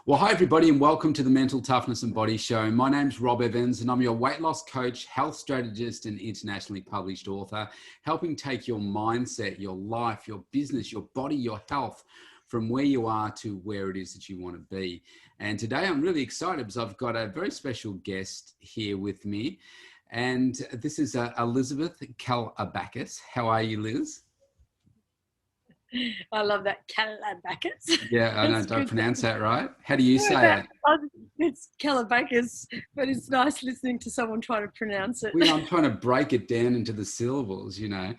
Well, hi everybody and welcome to the Mental Toughness and Body Show. My name's Rob Evans and I'm your weight loss coach, health strategist and internationally published author, helping take your mindset, your life, your business, your body, your health from where you are to where it is that you want to be. And today I'm really excited because I've got a very special guest here with me. And this is Elizabeth Kalabakas. How are you, Liz? I love that, Kalabakas. Yeah, I know. Don't pronounce that right. How do you say it? It's Kalabakas, but it's nice listening to someone try to pronounce it. Well, I'm trying to break it down into the syllables, you know.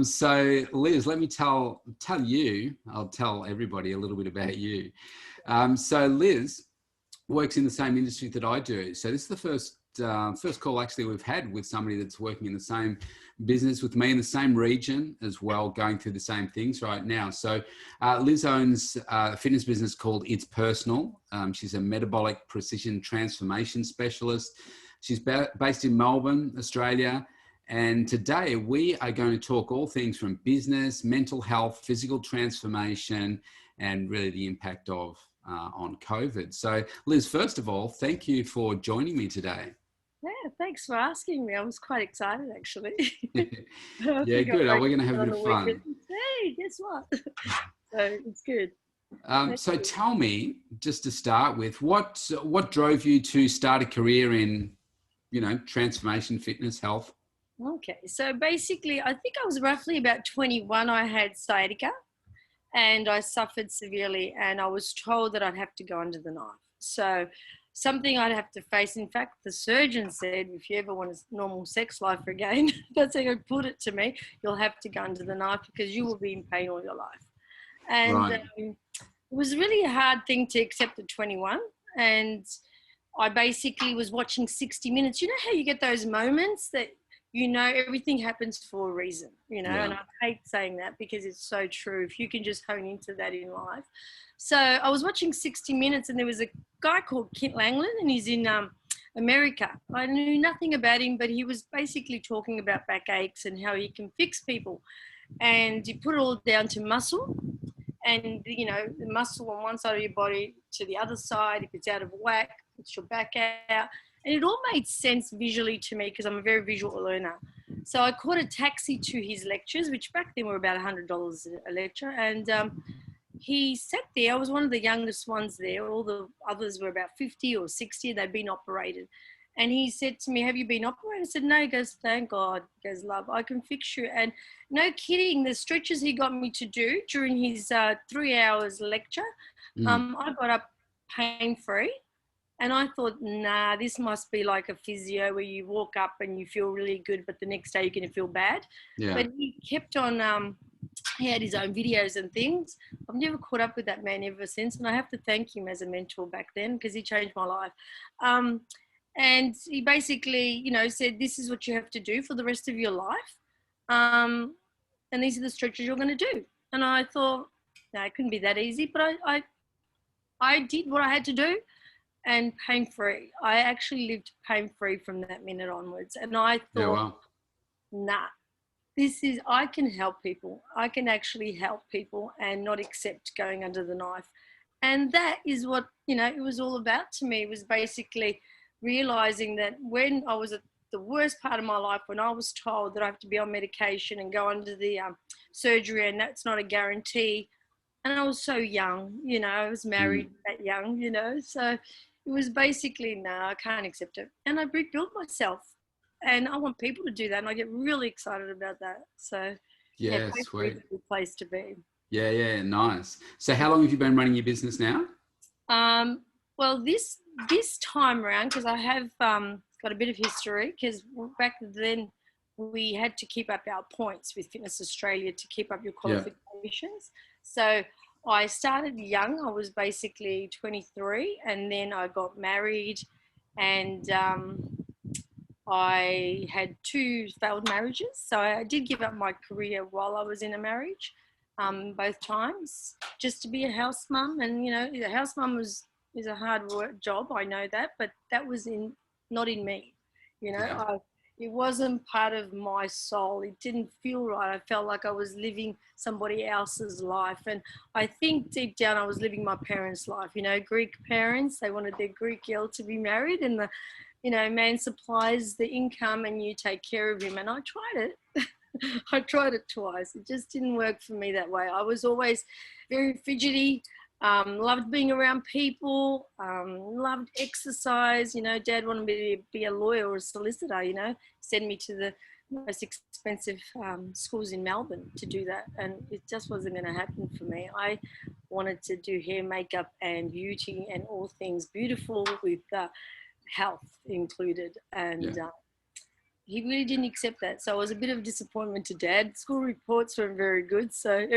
So, Liz, let me tell you, I'll tell everybody a little bit about you. So, Liz works in the same industry that I do. So this is the first call actually we've had with somebody that's working in the same business with me in the same region as well, going through the same things right now. So Liz owns a fitness business called It's Personal. She's a metabolic precision transformation specialist. She's based in Melbourne, Australia. And today we are going to talk all things from business, mental health, physical transformation, and really the impact of on COVID. So Liz, first of all, thank you for joining me today. Yeah, thanks for asking me. I was quite excited actually. Yeah, good. We're going to have a bit of fun. Hey, guess what? So it's good. So tell me, just to start with, what drove you to start a career in, transformation, fitness, health? Okay, so basically, I think I was roughly about 21. I had sciatica and I suffered severely, and I was told that I'd have to go under the knife. So something I'd have to face. In fact, the surgeon said, if you ever want a normal sex life again, that's how he put it to me, you'll have to go under the knife because you will be in pain all your life. And Right. it was really a hard thing to accept at 21. And I basically was watching 60 Minutes. You know how you get those moments that everything happens for a reason, Yeah. and I hate saying that because it's so true. If you can just hone into that in life. So I was watching 60 Minutes and there was a guy called Kit Langland and he's in America. I knew nothing about him, but he was basically talking about backaches and how he can fix people. And you put it all down to muscle and, the muscle on one side of your body to the other side. If it's out of whack, it's your back out. And it all made sense visually to me because I'm a very visual learner. So I caught a taxi to his lectures, which back then were about $100 a lecture. And he sat there. I was one of the youngest ones there. All the others were about 50 or 60. They'd been operated. And he said to me, have you been operated? I said, no. He goes, thank God. He goes, love, I can fix you. And no kidding, the stretches he got me to do during his 3 hours lecture, I got up pain-free. And I thought, nah, this must be like a physio where you walk up and you feel really good, but the next day you're going to feel bad. Yeah. But he kept on, he had his own videos and things. I've never caught up with that man ever since. And I have to thank him as a mentor back then because he changed my life. And he basically, said, this is what you have to do for the rest of your life. And these are the stretches you're going to do. And I thought, no, it couldn't be that easy. But I did what I had to do. And pain-free. I actually lived pain-free from that minute onwards. And I thought, Yeah, wow. nah, I can help people. I can actually help people and not accept going under the knife. And that is what, it was all about to me. It was basically realizing that when I was at the worst part of my life, when I was told that I have to be on medication and go under the surgery and that's not a guarantee. And I was so young, I was married that young, so it was basically, no, I can't accept it. And I rebuilt myself and I want people to do that. And I get really excited about that. So Yeah, sweet. It's a good place to be. Yeah, nice. So how long have you been running your business now? Well, this time around, because I have got a bit of history, because back then we had to keep up our points with Fitness Australia to keep up your qualifications. So I started young. I was basically 23 and then I got married and I had 2 failed marriages. So I did give up my career while I was in a marriage, both times, just to be a house mum. And, the house mum is a hard work job. I know that, but that was not in me. It wasn't part of my soul. It didn't feel right. I felt like I was living somebody else's life. And I think deep down I was living my parents' life. You know, Greek parents, they wanted their Greek girl to be married, and the, you know, man supplies the income and you take care of him. And I tried it. I tried it twice. It just didn't work for me that way. I was always very fidgety, loved being around people, loved exercise. You know, Dad wanted me to be a lawyer or a solicitor, you know, send me to the most expensive schools in Melbourne to do that. And it just wasn't going to happen for me. I wanted to do hair, makeup and beauty and all things beautiful with health included. And he really didn't accept that. So it was a bit of a disappointment to Dad. School reports weren't very good. So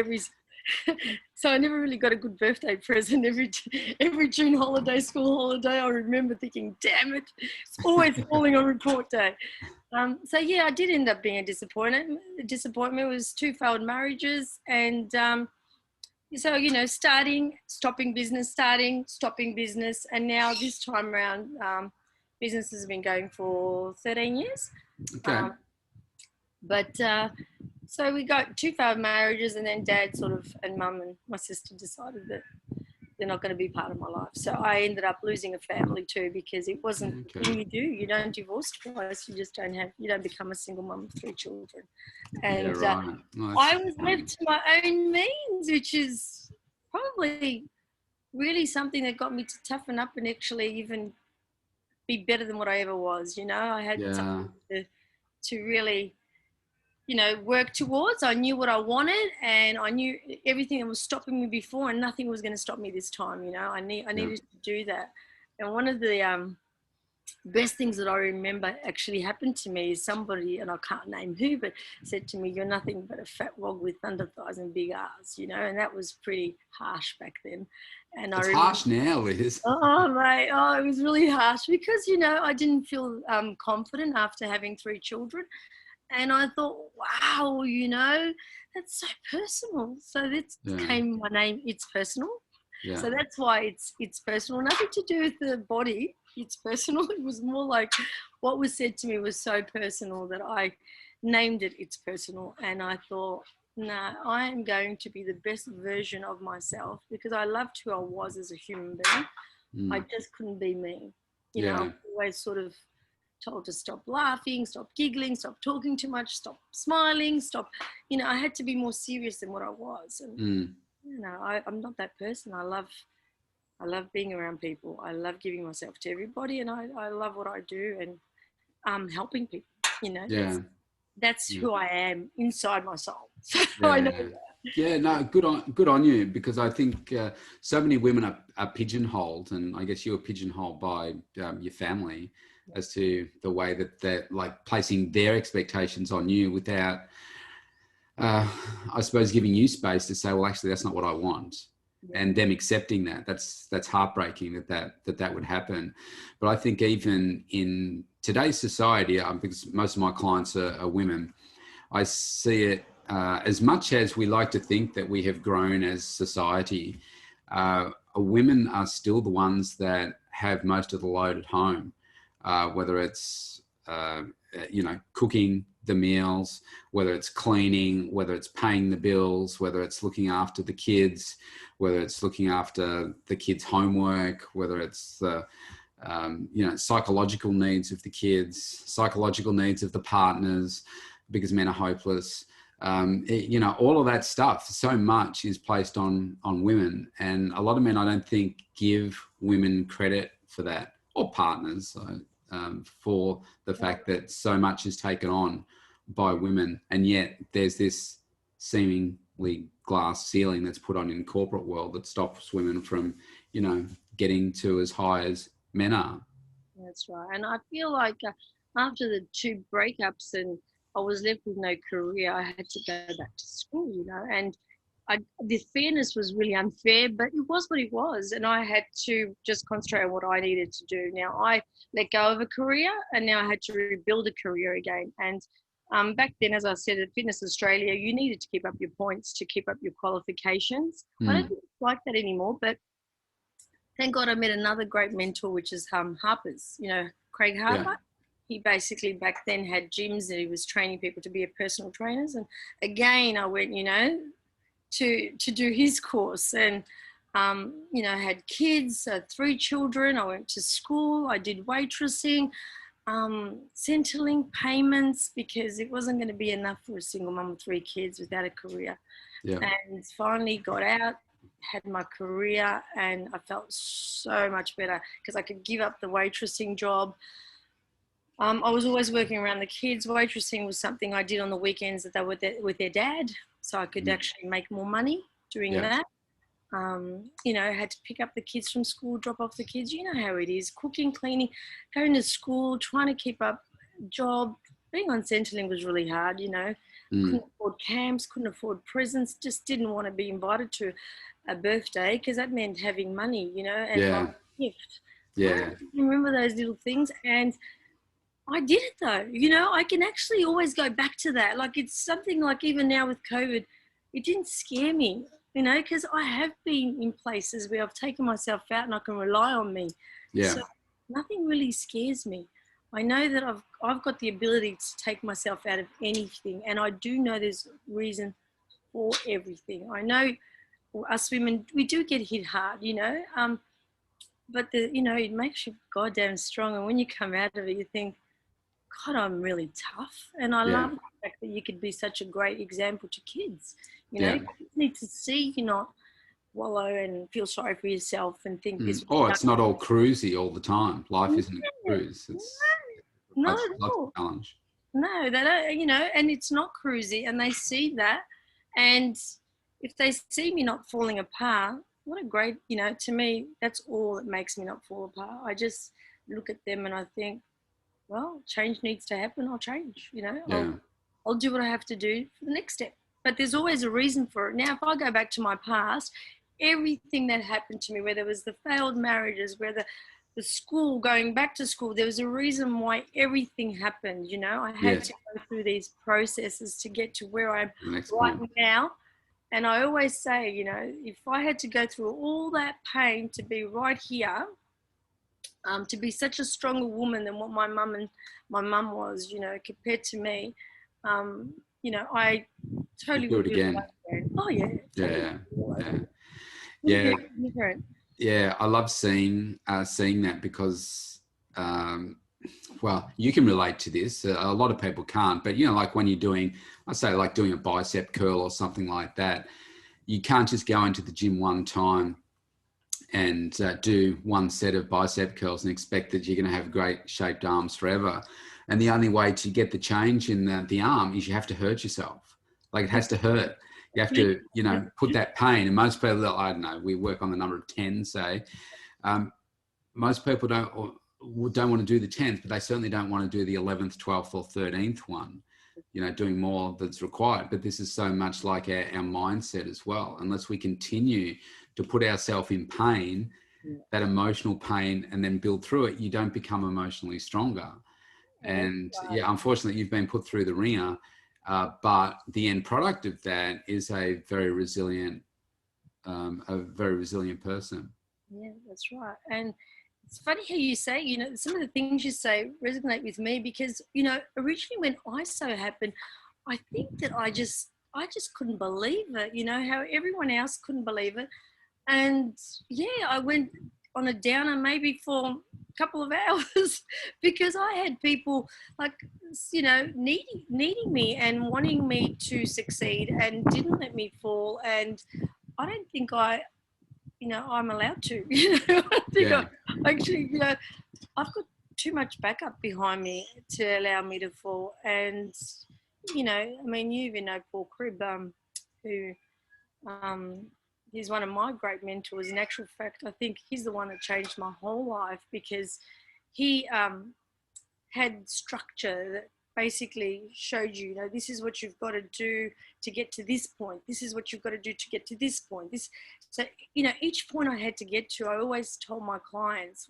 so I never really got a good birthday present. Every June holiday, school holiday, I remember thinking, damn it, it's always falling on report day. So yeah, I did end up being a disappointment. The disappointment was 2 failed marriages, and so, you know, stopping business, stopping business, and now this time around, business has been going for 13 years. Okay. So we got 2 failed marriages, and then Dad sort of, and Mum and my sister decided that they're not going to be part of my life. So I ended up losing a family too, because it wasn't the thing you do. You don't divorce twice. You just you don't become a single mum of 3 children. And right. Nice. I was left to my own means, which is probably really something that got me to toughen up and actually even be better than what I ever was. You know, I had something to really, you know, work towards. I knew what I wanted, and I knew everything that was stopping me before, and nothing was going to stop me this time. You know, I needed to do that. And one of the best things that I remember actually happened to me is somebody, and I can't name who, but said to me, "You're nothing but a fat wog with thunder thighs and big R's," you know, and that was pretty harsh back then. And it's harsh now, Liz. Oh, mate. Oh, it was really harsh because, you know, I didn't feel confident after having 3 children. And I thought, wow, you know, that's so personal. So that came my name, It's Personal. Yeah. So that's why it's personal. Nothing to do with the body. It's personal. It was more like what was said to me was so personal that I named it It's Personal. And I thought, no, I am going to be the best version of myself, because I loved who I was as a human being. I just couldn't be me. You know, I was always sort of told to stop laughing, stop giggling, stop talking too much, stop smiling, stop, you know, I had to be more serious than what I was. And, you know, I'm not that person. I love being around people. I love giving myself to everybody, and I love what I do, and helping people, you know. Yeah. That's who I am inside my soul. So I know that. Yeah, no, good on you, because I think so many women are pigeonholed, and I guess you're pigeonholed by your family as to the way that they're like placing their expectations on you without, I suppose, giving you space to say, well, actually, that's not what I want. And them accepting that. That's heartbreaking that would happen. But I think even in today's society, because most of my clients are women, I see it as much as we like to think that we have grown as society, women are still the ones that have most of the load at home, whether it's, you know, cooking the meals, whether it's cleaning, whether it's paying the bills, whether it's looking after the kids, whether it's looking after the kids' homework, whether it's the, you know, psychological needs of the kids, psychological needs of the partners, because men are hopeless. You know, all of that stuff, so much is placed on women. And a lot of men, I don't think, give women credit for that, or partners, for the fact that so much is taken on by women. And yet there's this seemingly glass ceiling that's put on in the corporate world that stops women from, you know, getting to as high as men are. That's right. And I feel like after the 2 breakups and I was left with no career, I had to go back to school, you know, and the fairness was really unfair, but it was what it was. And I had to just concentrate on what I needed to do. Now I let go of a career, and now I had to rebuild a career again. And back then, as I said, at Fitness Australia, you needed to keep up your points, to keep up your qualifications. I don't think it's like that anymore, but thank God I met another great mentor, which is Harper's, you know, Craig Harper. he basically back then had gyms that he was training people to be personal trainers. And again, I went, to do his course, and I had kids, 3 children. I went to school. I did waitressing, Centrelink payments, because it wasn't going to be enough for a single mum with 3 kids without a career. Yeah. And finally got out, had my career, and I felt so much better because I could give up the waitressing job. I was always working around the kids. Waitressing was something I did on the weekends that they were with their dad, so I could actually make more money doing that. Had to pick up the kids from school, drop off the kids. You know how it is, cooking, cleaning, going to school, trying to keep up a job. Being on Centrelink was really hard, Couldn't afford camps, couldn't afford presents, just didn't want to be invited to a birthday because that meant having money, and buying a gift. Yeah. I remember those little things, and I did it though. I can actually always go back to that. Like, it's something like, even now with COVID, it didn't scare me, because I have been in places where I've taken myself out and I can rely on me. Yeah. So nothing really scares me. I know that I've got the ability to take myself out of anything, and I do know there's reason for everything. I know us women, we do get hit hard, but it makes you goddamn strong. And when you come out of it, you think, God, I'm really tough. And I love the fact that you could be such a great example to kids. You need to see you not wallow and feel sorry for yourself and think this. Oh, it's not all cruisy all the time. Life isn't a cruise. It's not at all. A challenge. No, they don't, and it's not cruisy, and they see that. And if they see me not falling apart, what a great, to me, that's all that makes me not fall apart. I just look at them and I think, well, change needs to happen. I'll change, I'll do what I have to do for the next step. But there's always a reason for it. Now, if I go back to my past, everything that happened to me, whether it was the failed marriages, whether the school, going back to school, there was a reason why everything happened, I had to go through these processes to get to where I'm right now. And I always say, if I had to go through all that pain to be right here, to be such a stronger woman than what my mum was, compared to me, I totally do it again. Oh yeah. Yeah. I love seeing that because, well, you can relate to this. A lot of people can't, but like when you're doing, I say like doing a bicep curl or something like that, you can't just go into the gym one time and do one set of bicep curls and expect that you're going to have great shaped arms forever. And the only way to get the change in the arm is you have to hurt yourself. Like, it has to hurt. You have to, put that pain. And most people, I don't know, we work on the number of 10, say. Most people don't want to do the 10th, but they certainly don't want to do the 11th, 12th or 13th one, doing more that's required. But this is so much like our mindset as well. Unless we continue to put ourselves in pain, that emotional pain, and then build through it, you don't become emotionally stronger. And unfortunately, you've been put through the ringer, but the end product of that is a very resilient person. Yeah, that's right. And it's funny how you say, some of the things you say resonate with me because, originally when ISO happened, I think that I just couldn't believe it, how everyone else couldn't believe it. And I went on a downer maybe for a couple of hours because I had people like, needing me and wanting me to succeed and didn't let me fall. And I don't think I'm allowed to, I think actually, I've got too much backup behind me to allow me to fall. And, you even know Paul Cribb, who, he's one of my great mentors. In actual fact, I think he's the one that changed my whole life because he had structure that basically showed you, this is what you've got to do to get to this point. This is what you've got to do to get to this point. So, each point I had to get to, I always told my clients,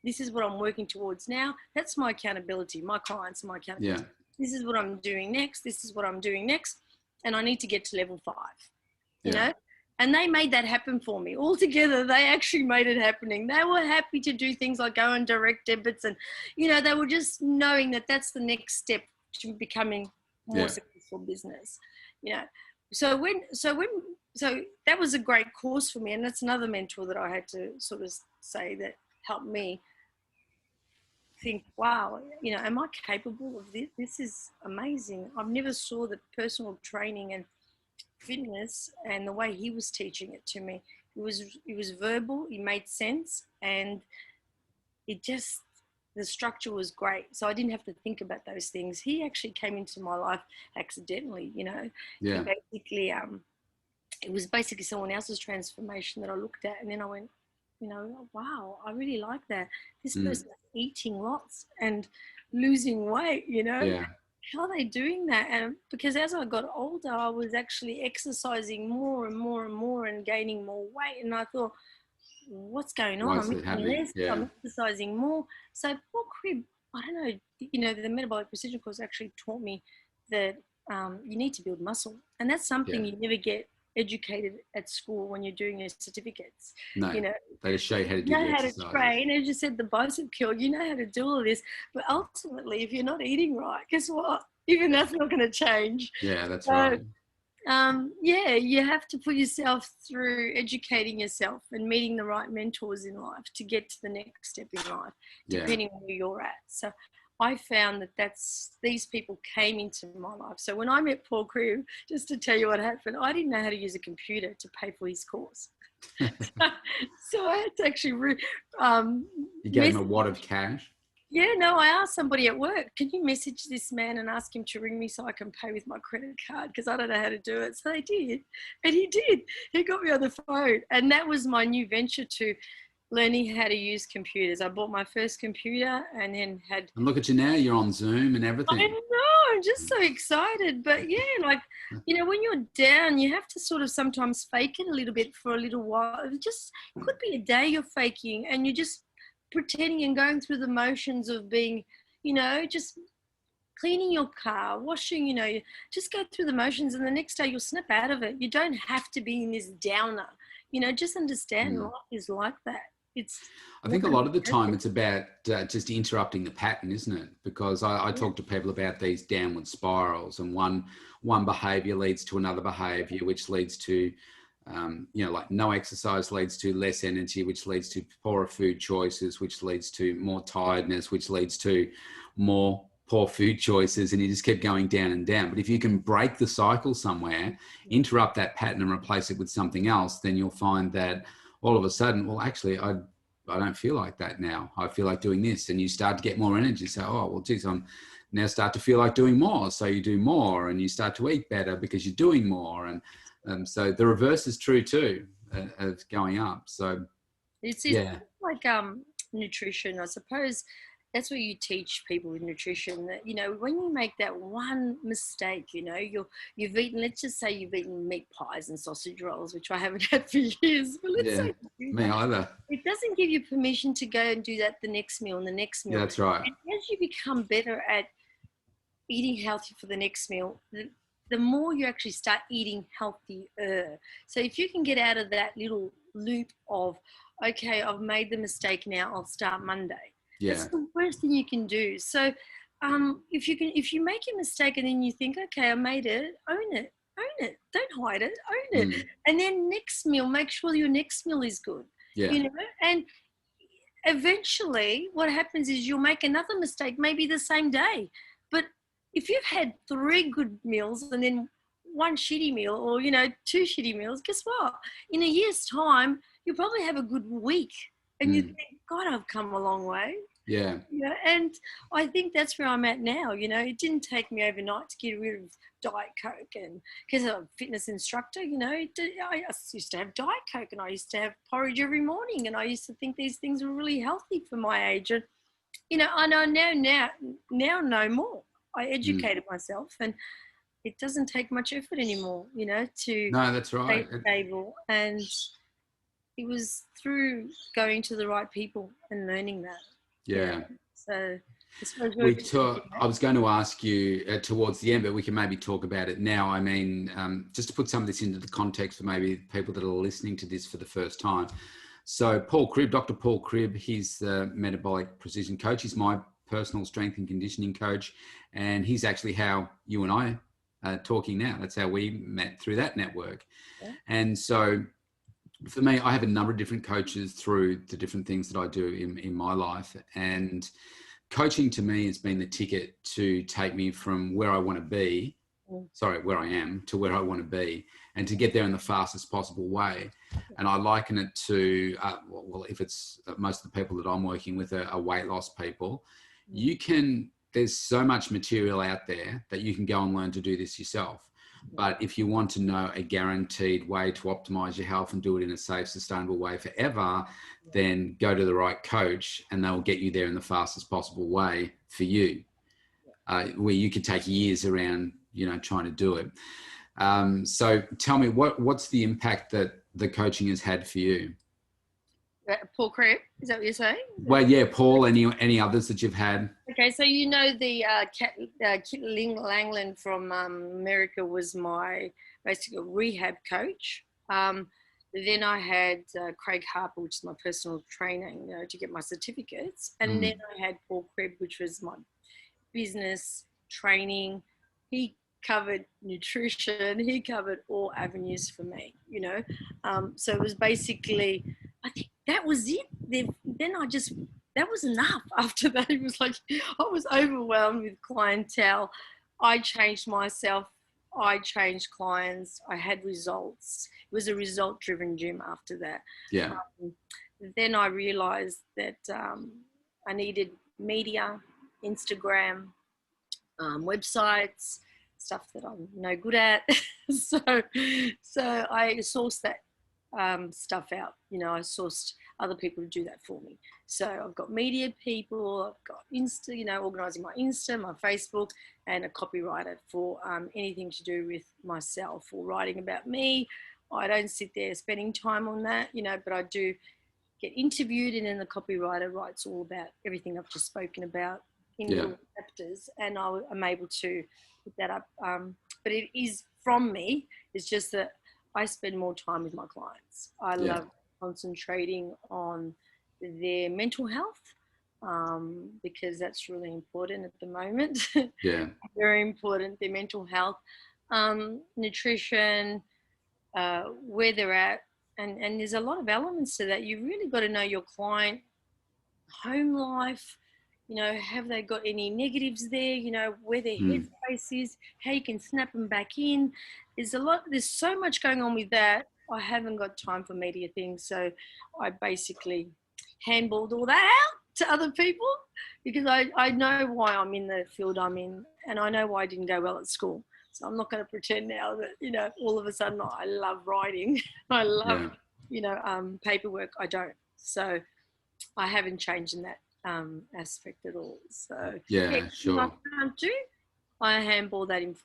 this is what I'm working towards now. That's my accountability. My clients are my accountability. Yeah. This is what I'm doing next. This is what I'm doing next. And I need to get to level 5, you know? And they made that happen for me. Altogether, they actually made it happening. They were happy to do things like go on direct debits, and, you know, they were just knowing that that's the next step to becoming more successful business, you know. So that was a great course for me, and that's another mentor that I had to sort of say that helped me think, wow, you know, am I capable of this? This is amazing. I've never saw the personal training and fitness and the way he was teaching it to me. It was verbal, it made sense, and it just, the structure was great. So I didn't have to think about those things. He actually came into my life accidentally, you know. Yeah. He basically, it was basically someone else's transformation that I looked at, and then I went, you know, wow, I really like that. This person's eating lots and losing weight, you know. Yeah. How are they doing that? And because as I got older, I was actually exercising more and more and more and gaining more weight. And I thought, what's going on? Why I'm is it eating happening? less, Yeah. I'm exercising more. So poor crib, I don't know, you know, the metabolic precision course actually taught me that you need to build muscle. And that's something you never get educated at school when you're doing your certificates. No, you know, they just show you how to do know the how to exercises. train, as you said, the bicep curl, you know how to do all this, but ultimately if you're not eating right, guess what, even that's not going to change. Yeah, that's right. Yeah, you have to put yourself through educating yourself and meeting the right mentors in life to get to the next step in life, depending on where you're at. So I found that these people came into my life. So when I met Paul Crew, just to tell you what happened, I didn't know how to use a computer to pay for his course. So I had to actually you gave him a wad of cash? Yeah, no, I asked somebody at work, can you message this man and ask him to ring me so I can pay with my credit card, because I don't know how to do it. So they did, and he did. He got me on the phone, and that was my new venture to learning how to use computers. I bought my first computer and then had... And look at you now, you're on Zoom and everything. I know, I'm just so excited. But yeah, like, you know, when you're down, you have to sort of sometimes fake it a little bit for a little while. It could be a day you're faking and you're just pretending and going through the motions of being, you know, just cleaning your car, washing, you know, just go through the motions, and the next day you'll snap out of it. You don't have to be in this downer, you know, just understand life is like that. I think a lot of the time it's about just interrupting the pattern, isn't it? Because I talk to people about these downward spirals, and one behavior leads to another behavior, which leads to, you know, like no exercise leads to less energy, which leads to poorer food choices, which leads to more tiredness, which leads to more poor food choices, and you just keep going down and down. But if you can break the cycle somewhere, interrupt that pattern and replace it with something else, then you'll find that all of a sudden, well, actually, I don't feel like that now. I feel like doing this. And you start to get more energy. So, oh, well, geez, I'm now start to feel like doing more. So you do more, and you start to eat better because you're doing more. And so the reverse is true too, of going up. So it's like nutrition, I suppose. That's what you teach people with nutrition, that, you know, when you make that one mistake, you know, you've eaten, let's just say you've eaten meat pies and sausage rolls, which I haven't had for years. But let's say me either. It doesn't give you permission to go and do that the next meal and the next meal. Yeah, that's right. And as you become better at eating healthy for the next meal, the more you actually start eating healthier. So if you can get out of that little loop of, okay, I've made the mistake, now I'll start Monday. Yeah. That's the worst thing you can do. So if you make a mistake and then you think, okay, I made it, own it, don't hide it, own it. And then next meal, make sure your next meal is good. Yeah. You know, and eventually what happens is you'll make another mistake, maybe the same day. But if you've had 3 good meals and then 1 shitty meal, or, you know, 2 shitty meals, guess what? In a year's time, you'll probably have a good week. And you think, God, I've come a long way. Yeah. You know, and I think that's where I'm at now. You know, it didn't take me overnight to get rid of Diet Coke, and because I'm a fitness instructor, you know, I used to have Diet Coke, and I used to have porridge every morning, and I used to think these things were really healthy for my age. And, you know, I know now know more. I educated myself, and it doesn't take much effort anymore, you know, to that's right. stay stable. And it was through going to the right people and learning that. Yeah. So I was going to ask you towards the end, but we can maybe talk about it now. I mean, just to put some of this into the context for maybe people that are listening to this for the first time. So Paul Cribb, Dr. Paul Cribb, he's the metabolic precision coach. He's my personal strength and conditioning coach. And he's actually how you and I are talking now. That's how we met, through that network. Yeah. And so for me, I have a number of different coaches through the different things that I do in my life. And coaching to me has been the ticket to take me from where I want to be, where I am, to where I want to be, and to get there in the fastest possible way. And I liken it to, if it's most of the people that I'm working with are weight loss people, there's so much material out there that you can go and learn to do this yourself. But if you want to know a guaranteed way to optimize your health and do it in a safe, sustainable way forever, then go to the right coach and they'll get you there in the fastest possible way for you, where you could take years around, trying to do it. So tell me, what's the impact that the coaching has had for you? Paul Cribb, is that what you're saying? Well, yeah, Paul, any others that you've had? Okay, so the Kit Langland from America was my basically rehab coach. Then I had Craig Harper, which is my personal trainer, to get my certificates. And then I had Paul Cribb, which was my business training. He covered nutrition. He covered all avenues for me, So it was basically, I think that was it. Then that was enough. After that, it was like I was overwhelmed with clientele. I changed myself. I changed clients. I had results. It was a result-driven gym after that. Yeah. Then I realized that I needed media, Instagram, websites, stuff that I'm no good at. so I sourced that stuff out. I sourced other people to do that for me. So I've got media people, I've got Insta, organising my Insta, my Facebook, and a copywriter for anything to do with myself or writing about me. I don't sit there spending time on that, but I do get interviewed, and then the copywriter writes all about everything I've just spoken about in little chapters, and I'm able to put that up. But it is from me. It's just that I spend more time with my clients. I love concentrating on their mental health because that's really important at the moment. Yeah. Very important, their mental health, nutrition, where they're at. And there's a lot of elements to that. You really got to know your client, home life, have they got any negatives there, where their headspace is, how you can snap them back in. There's so much going on with that. I haven't got time for media things. So I basically handballed all that out to other people because I know why I'm in the field I'm in, and I know why I didn't go well at school. So I'm not going to pretend now that, all of a sudden I love writing. I love, paperwork. I don't. So I haven't changed in that aspect at all. So sure. I can't do. I handball that in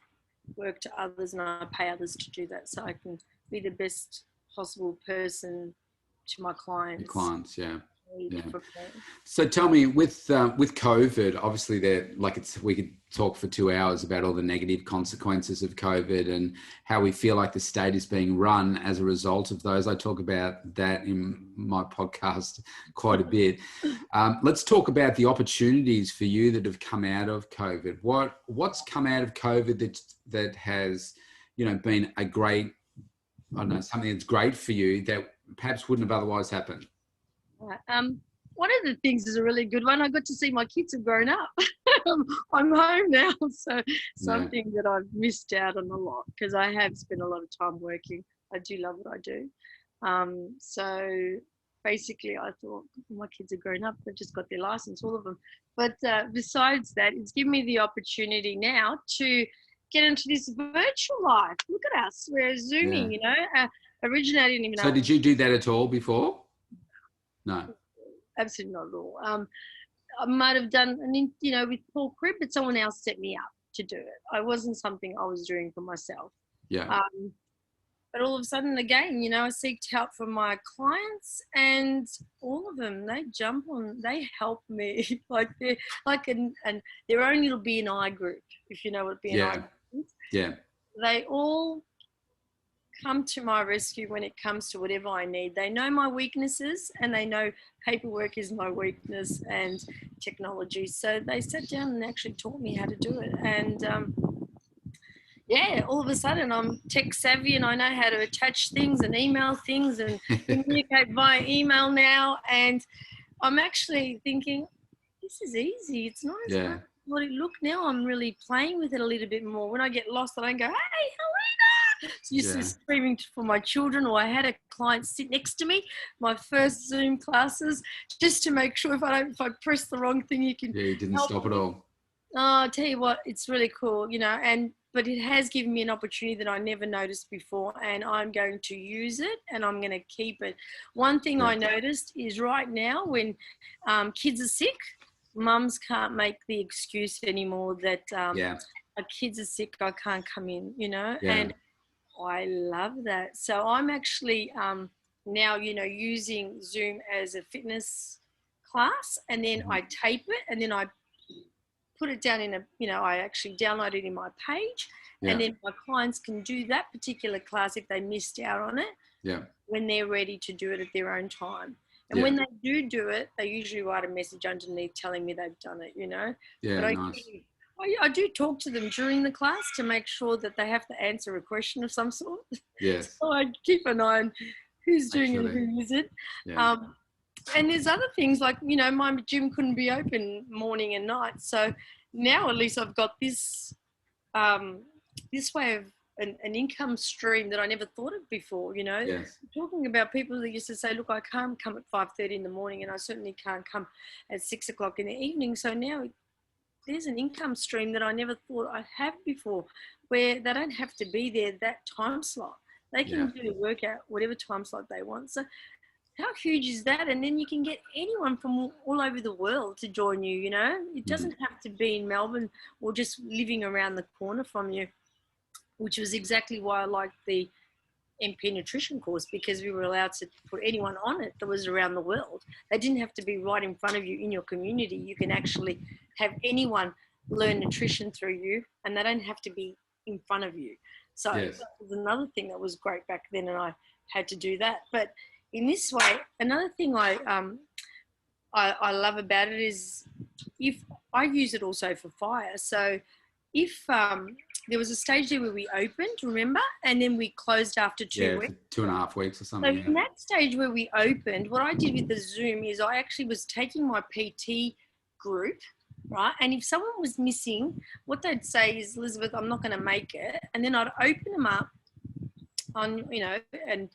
work to others, and I pay others to do that, so I can be the best possible person to my clients. Yeah. So tell me, with COVID, obviously we could talk for 2 hours about all the negative consequences of COVID and how we feel like the state is being run as a result of those. I talk about that in my podcast quite a bit. Let's talk about the opportunities for you that have come out of COVID. What's come out of COVID that has, been a great, something that's great for you that perhaps wouldn't have otherwise happened? One of the things is a really good one. I got to see my kids have grown up. I'm home now, so something that I've missed out on a lot because I have spent a lot of time working. I do love what I do. So basically I thought, my kids are grown up. They've just got their license, all of them. But besides that, it's given me the opportunity now to get into this virtual life. Look at us. We're Zooming, originally I didn't even know. So did you do that at all before? No. Absolutely not at all. I might have done, with Paul Cribb, but someone else set me up to do it. It wasn't something I was doing for myself. Yeah. But all of a sudden, again, I seeked help from my clients, and all of them, they jump on, they help me. Like they're like and their own little BNI group, if you know what BNI Yeah. is. Yeah. They all come to my rescue when it comes to whatever I need. They know my weaknesses and they know paperwork is my weakness and technology. So they sat down and actually taught me how to do it. And yeah, all of a sudden I'm tech savvy and I know how to attach things and email things and communicate via email now. And I'm actually thinking, this is easy. It's not as hard Yeah. as what it looked. Now I'm really playing with it a little bit more. When I get lost, I don't go, hey, Helena. So used to Yeah. screaming for my children, or I had a client sit next to me, my first Zoom classes, just to make sure if I press the wrong thing, you can Yeah. You didn't help stop at me. all. Oh, I'll tell you what, it's really cool, you know, but it has given me an opportunity that I never noticed before, and I'm going to use it and I'm going to keep it. One thing Yeah. I noticed is right now when kids are sick, mums can't make the excuse anymore that Yeah. our kids are sick, I can't come in, you know, Yeah. and I love that. So I'm actually now, you know, using Zoom as a fitness class, and then I tape it and then I put it down in a, you know, I actually download it in my page, and Yeah. then my clients can do that particular class if they missed out on it Yeah. when they're ready to do it at their own time. And Yeah. when they do it, they usually write a message underneath telling me they've done it, you know. But Yeah. Nice. I do talk to them during the class to make sure that they have to answer a question of some sort. Yes. So I keep an eye on who's doing it, Actually. who isn't. Yeah. And there's other things like, you know, my gym couldn't be open morning and night. So now at least I've got this way of an income stream that I never thought of before, you know. Yes. Talking about people that used to say, look, I can't come at 5:30 in the morning and I certainly can't come at 6 o'clock in the evening. So now there's an income stream that I never thought I'd have before, where they don't have to be there that time slot. They Yeah. can do the workout whatever time slot they want. So how huge is that? And then you can get anyone from all over the world to join you, you know. It doesn't have to be in Melbourne or just living around the corner from you, which was exactly why I liked the MP nutrition course, because we were allowed to put anyone on it that was around the world. They didn't have to be right in front of you in your community. You can actually have anyone learn nutrition through you, and they don't have to be in front of you. So Yes. that was another thing that was great back then, and I had to do that. But in this way, another thing I love about it is if I use it also for fire. So if there was a stage there where we opened, remember, and then we closed after 2 Yeah. weeks. For 2.5 weeks or So something. in that stage where we opened, what I did with the Zoom is I actually was taking my PT group, right? And if someone was missing, what they'd say is, Elizabeth, I'm not going to make it. And then I'd open them up on, you know, and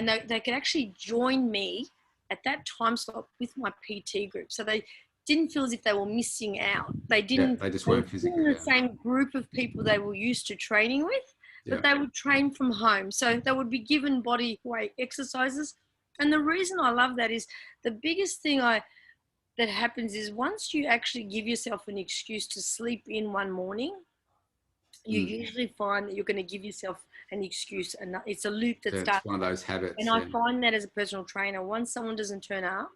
they could actually join me at that time slot with my PT group. So they didn't feel as if they were missing out. They Yeah. didn't. They just They were work in physically. the same group of people they were used to training with, Yeah. but they would train from home. So they would be given body weight exercises. And the reason I love that is the biggest thing that happens is once you actually give yourself an excuse to sleep in one morning, you usually find that you're going to give yourself an excuse, and it's a loop that Yeah, starts. it's one of those habits. And I find that as a personal trainer, once someone doesn't turn up,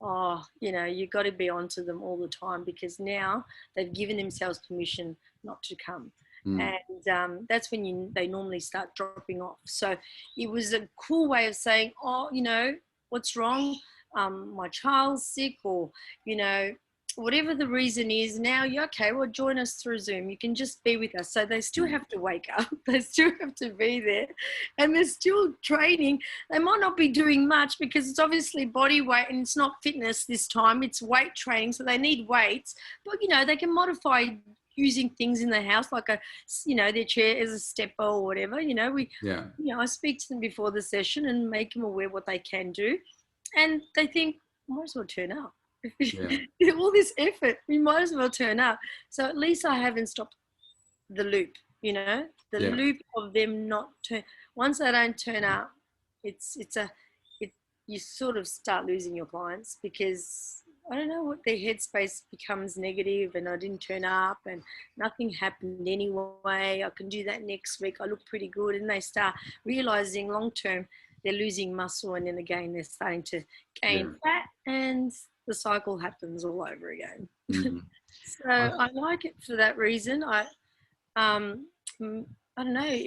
oh, you know, you've got to be onto them all the time, because now they've given themselves permission not to come. And that's when they normally start dropping off. So it was a cool way of saying, oh, you know, what's wrong? My child's sick, or, you know, whatever the reason is. Now you're okay, well, join us through Zoom. You can just be with us. So they still have to wake up. They still have to be there, and they're still training. They might not be doing much because it's obviously body weight and it's not fitness this time. It's weight training. So they need weights, but, you know, they can modify using things in the house, like their chair as a stepper or whatever. You know, I speak to them before the session and make them aware what they can do. And they think, might as well turn up. Yeah. All this effort, we might as well turn up. So at least I haven't stopped the loop, you know, the loop of them not turn. Once they don't turn up, you sort of start losing your clients, because I don't know what their headspace becomes negative, and I didn't turn up and nothing happened anyway. I can do that next week. I look pretty good. And they start realizing long term they're losing muscle, and then again they're starting to gain Yeah. fat, and the cycle happens all over again. Mm. So I like it for that reason. Um, I don't know.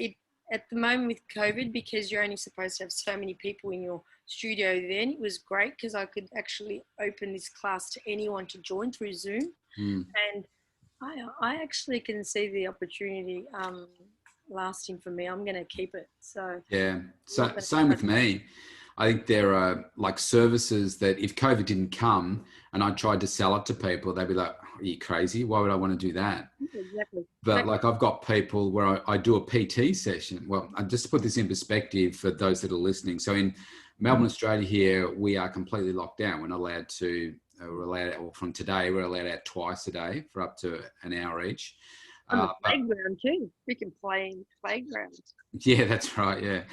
At the moment with COVID, because you're only supposed to have so many people in your studio, then it was great because I could actually open this class to anyone to join through Zoom, Mm. and I actually can see the opportunity lasting for me. I'm going to keep it. So Yeah. So same with me. I think there are like services that if COVID didn't come and I tried to sell it to people, they'd be like, "Are you crazy? Why would I want to do that?" exactly. But like I've got people where I do a PT session. Well, I just put this in perspective for those that are listening. So in Melbourne, Australia, here we are completely locked down. We're not allowed to. We're allowed, or from today, we're allowed out twice a day for up to an hour each. On the But playground too. We can play in playgrounds. yeah, that's right. Yeah.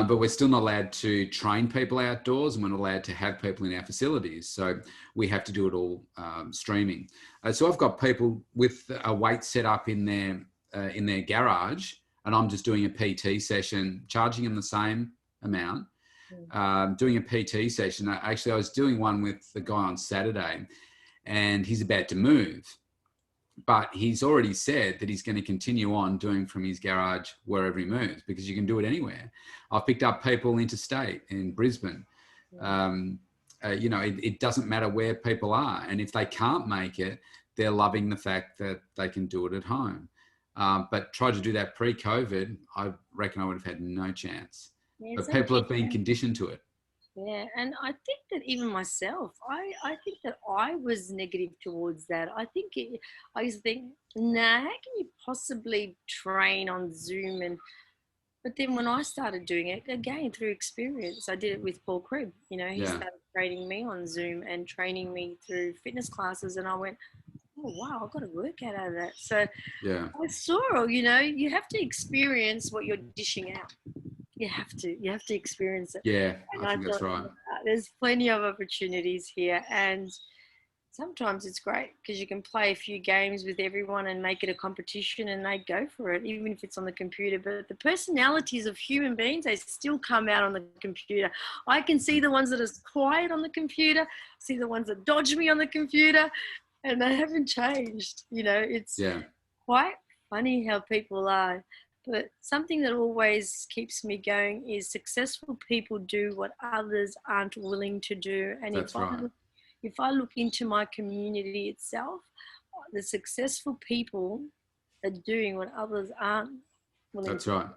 But we're still not allowed to train people outdoors, and we're not allowed to have people in our facilities. So we have to do it all streaming. So I've got people with a weight set up in their garage, and I'm just doing a PT session, charging them the same amount. Doing a PT session. Actually, I was doing one with the guy on Saturday, and he's about to move. But he's already said that he's going to continue on doing from his garage wherever he moves, because you can do it anywhere. I've picked up people interstate in Brisbane. It doesn't matter where people are. And if they can't make it, they're loving the fact that they can do it at home. But try to do that pre-COVID, I reckon I would have had no chance. Yeah, But people have been conditioned to it. yeah, and I think that even myself, I think that I was negative towards that. I used to think, nah, how can you possibly train on Zoom? But then when I started doing it, again, through experience, I did it with Paul Cribb. He Yeah. started training me on Zoom and training me through fitness classes, and I went, oh, wow, I've got to work out of that. So Yeah. I saw, you have to experience what you're dishing out. You have to experience it. Yeah. And I think that's right. there's plenty of opportunities here, and sometimes it's great because you can play a few games with everyone and make it a competition, and they go for it, even if it's on the computer. But the personalities of human beings, they still come out on the computer. I can see the ones that are quiet on the computer, see the ones that dodge me on the computer, and they haven't changed. It's quite funny how people are. But something that always keeps me going is successful people do what others aren't willing to do. And That's right. If I look into my community itself, the successful people are doing what others aren't willing That's to do. right.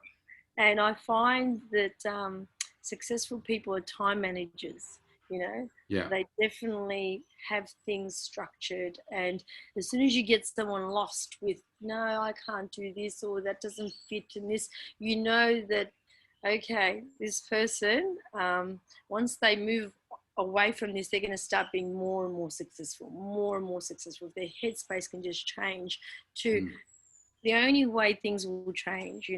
And I find that successful people are time managers. Yeah. They definitely have things structured, and as soon as you get someone lost with, no, I can't do this, or that doesn't fit in this, that, okay, this person, once they move away from this, they're going to start being more and more successful. If their headspace can just change to the only way things will change,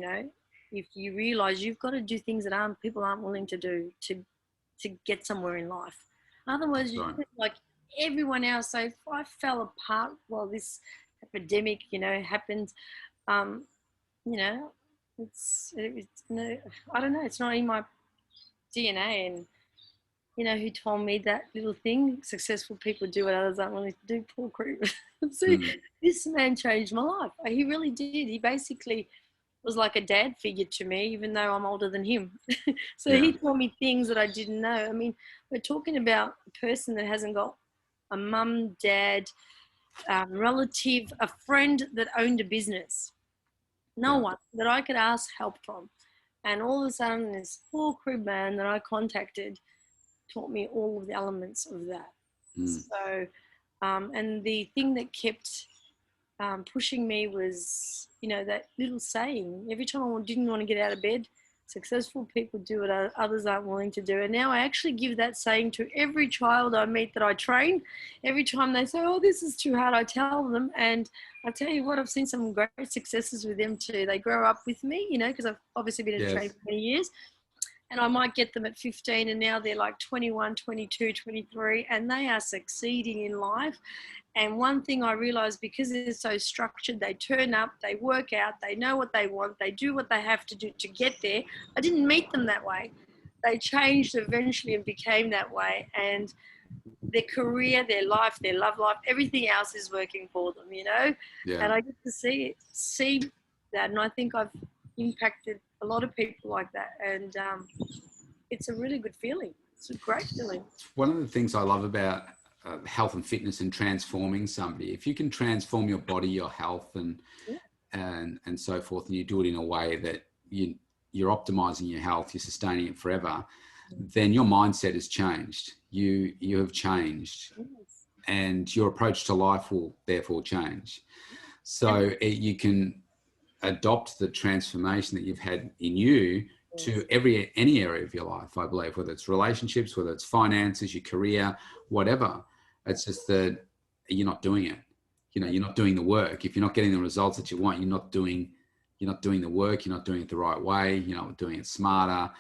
if you realize you've got to do things that people aren't willing to do to get somewhere in life. Otherwise, you're like everyone else. So if I fell apart while this epidemic, happened, it's no, I don't know. It's not in my DNA. And who told me that little thing? Successful people do what others aren't willing to do. Paul Crew. See, this man changed my life. He really did. He basically was like a dad figure to me, even though I'm older than him. So he told me things that I didn't know. I mean, we're talking about a person that hasn't got a mum, dad, relative, a friend that owned a business. No one that I could ask help from. And all of a sudden, this Paul Crib man that I contacted taught me all of the elements of that. So, and the thing that kept pushing me was, that little saying. Every time I didn't want to get out of bed, successful people do what others aren't willing to do. And now I actually give that saying to every child I meet that I train. Every time they say, oh, this is too hard, I tell them. And I tell you what, I've seen some great successes with them too. They grow up with me, because I've obviously been a trainer for many years. And I might get them at 15 and now they're like 21, 22, 23, and they are succeeding in life. And one thing I realized, because they're so structured, they turn up, they work out, they know what they want, they do what they have to do to get there. I didn't meet them that way. they changed eventually and became that way. And their career, their life, their love life, everything else is working for them, you know? Yeah. And I get to see that. And I think I've impacted a lot of people like that. And it's a really good feeling. It's a great feeling. One of the things I love about health and fitness and transforming somebody, if you can transform your body, your health and so forth, and you do it in a way that you're optimizing your health, you're sustaining it forever, then your mindset has changed. You have changed, and your approach to life will therefore change. So you can adopt the transformation that you've had in you to any area of your life, I believe, whether it's relationships, whether it's finances, your career, whatever. It's just that you're not doing it. You know, you're not doing the work. If you're not getting the results that you want, you're not doing the work. You're not doing it the right way. You're not doing it smarter.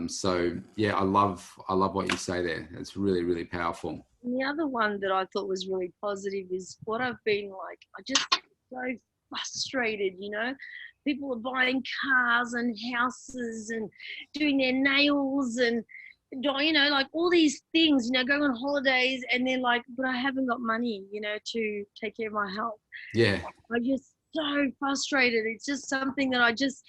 So yeah, I love what you say there. It's really, really powerful. And the other one that I thought was really positive is what I've been like. I just so frustrated, you know. People are buying cars and houses and doing their nails and, you know, like all these things, you know, going on holidays, and they're like, but I haven't got money, you know, to take care of my health. Yeah. I'm just so frustrated. It's just something that I just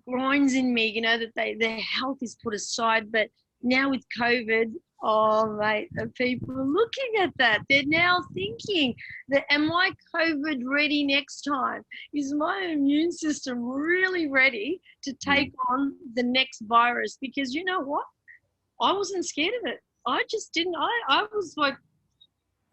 grinds in me, you know, that their health is put aside. But now with COVID, oh mate, the people are looking at that. They're now thinking that, am I COVID ready next time? Is my immune system really ready to take on the next virus? Because you know what? I wasn't scared of it. I just didn't. I was like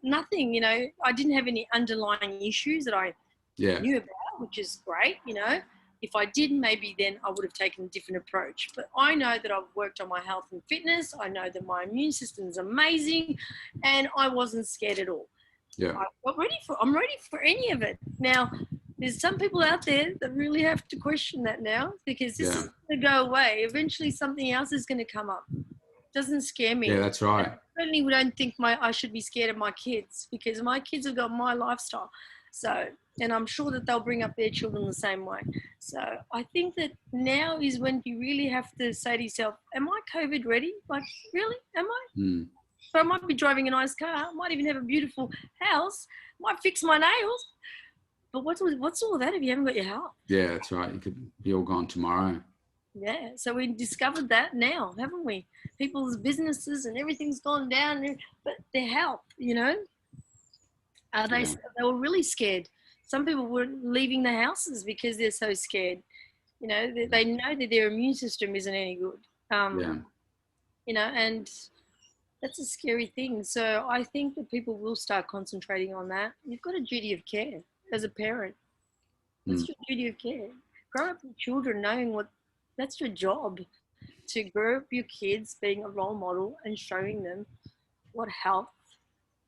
nothing, you know. I didn't have any underlying issues that I knew about, which is great, you know. If I did, maybe then I would have taken a different approach. But I know that I've worked on my health and fitness. I know that my immune system is amazing, and I wasn't scared at all. Yeah. I'm ready for any of it. Now, there's some people out there that really have to question that now, because this is going to go away. Eventually, something else is going to come up. Doesn't scare me. Yeah, that's right. I certainly don't think I should be scared of my kids, because my kids have got my lifestyle. So, and I'm sure that they'll bring up their children the same way. So I think that now is when you really have to say to yourself, am I COVID ready? Like, really? Am I? So I might be driving a nice car, might even have a beautiful house, might fix my nails. But what's all that if you haven't got your health? Yeah, that's right. You could be all gone tomorrow. Yeah, so we discovered that now, haven't we? People's businesses and everything's gone down, but their health, you know, they were really scared. Some people weren't leaving the houses because they're so scared. You know, they know that their immune system isn't any good. You know, and that's a scary thing. So I think that people will start concentrating on that. You've got a duty of care as a parent. That's your duty of care. Grow up with children knowing that's your job, to grow up your kids being a role model and showing them what health,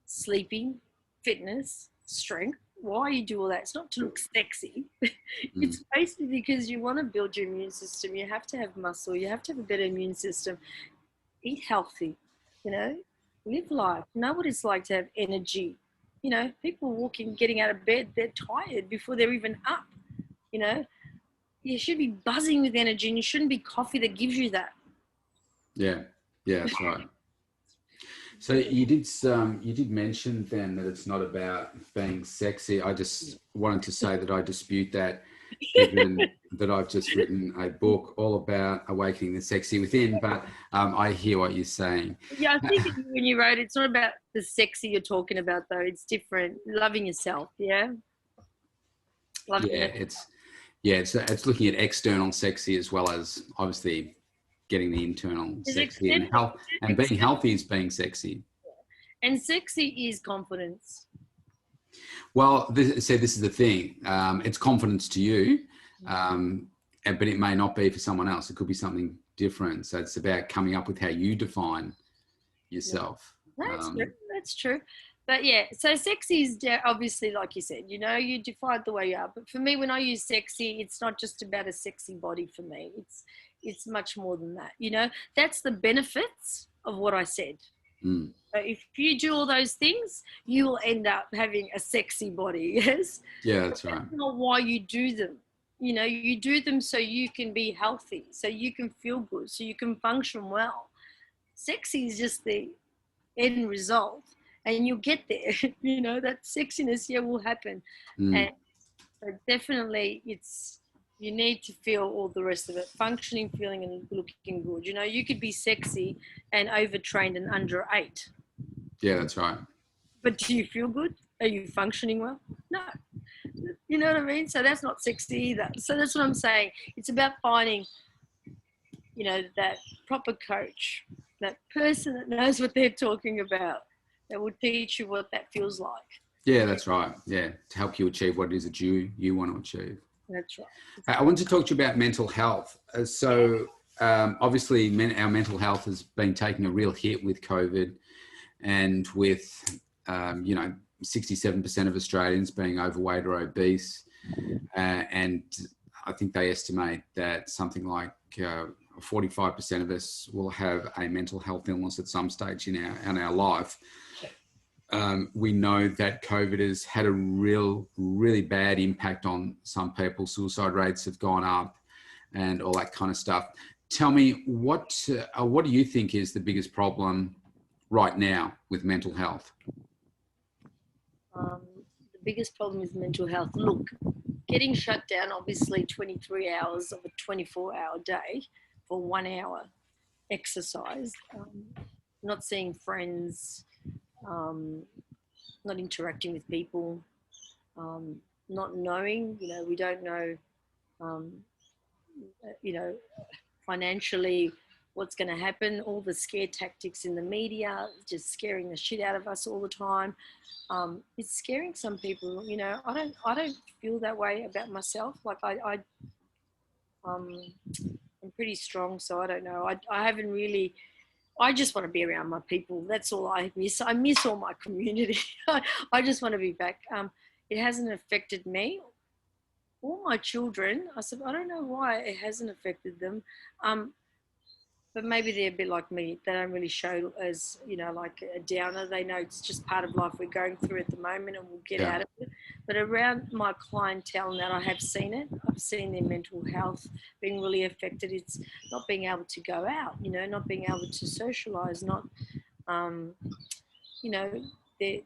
sleeping, fitness, strength, why you do all that. It's not to look sexy. It's basically because you want to build your immune system. You have to have muscle. You have to have a better immune system. Eat healthy, you know, live life. Know what it's like to have energy. You know, people getting out of bed, they're tired before they're even up, you know. You should be buzzing with energy, and you shouldn't be coffee that gives you that. Yeah, that's right. So you did mention then that it's not about being sexy. I just wanted to say that I dispute that, given that I've just written a book all about awakening the sexy within. But I hear what you're saying. Yeah, I think when you wrote, it's not about the sexy you're talking about, though. It's different. Loving yourself, yeah. It's looking at external sexy as well as obviously getting the internal sexy, and health, and being healthy is being sexy. And sexy is confidence. Well, this is the thing. It's confidence to you, but it may not be for someone else. It could be something different. So it's about coming up with how you define yourself. That's true. But yeah, so sexy is obviously, like you said, you know, you define the way you are. But for me, when I use sexy, it's not just about a sexy body for me. It's much more than that. You know, that's the benefits of what I said. So if you do all those things, you will end up having a sexy body. Yes. Yeah, that's right. That's not why you do them. You know, you do them so you can be healthy, so you can feel good, so you can function well. Sexy is just the end result, and you'll get there. You know, that sexiness, yeah, will happen. Mm. And but definitely it's, you need to feel all the rest of it, functioning, feeling, and looking good. You know, you could be sexy and overtrained and underate, Yeah, that's right. but do you feel good? Are you functioning well? No. You know what I mean? So that's not sexy either. So that's what I'm saying. It's about finding, you know, that proper coach, that person that knows what they're talking about, that will teach you what that feels like. Yeah, that's right. Yeah, to help you achieve what it is that you want to achieve. That's right. I want to talk to you about mental health. Obviously, our mental health has been taking a real hit with COVID, and with 67% of Australians being overweight or obese, and I think they estimate that something like 45% of us will have a mental health illness at some stage in our life. We know that COVID has had a really bad impact on some people. Suicide rates have gone up and all that kind of stuff. Tell me, what do you think is the biggest problem right now with mental health? The biggest problem is mental health. Look, getting shut down, obviously 23 hours of a 24-hour day for 1 hour exercise, not seeing friends, not interacting with people, not knowing, you know, we don't know, you know, financially what's going to happen, all the scare tactics in the media, just scaring the shit out of us all the time. It's scaring some people, you know. I don't feel that way about myself. Like I'm pretty strong, so I don't know. I haven't really, I just want to be around my people. That's all I miss. I miss all my community. I just want to be back. It hasn't affected me or my children. I said, I don't know why it hasn't affected them. But maybe they're a bit like me. They don't really show as, you know, like a downer. They know it's just part of life we're going through at the moment and we'll get out of it. But around my clientele, and that I have seen it, I've seen their mental health being really affected. It's not being able to go out, you know, not being able to socialise, not, you know, they're,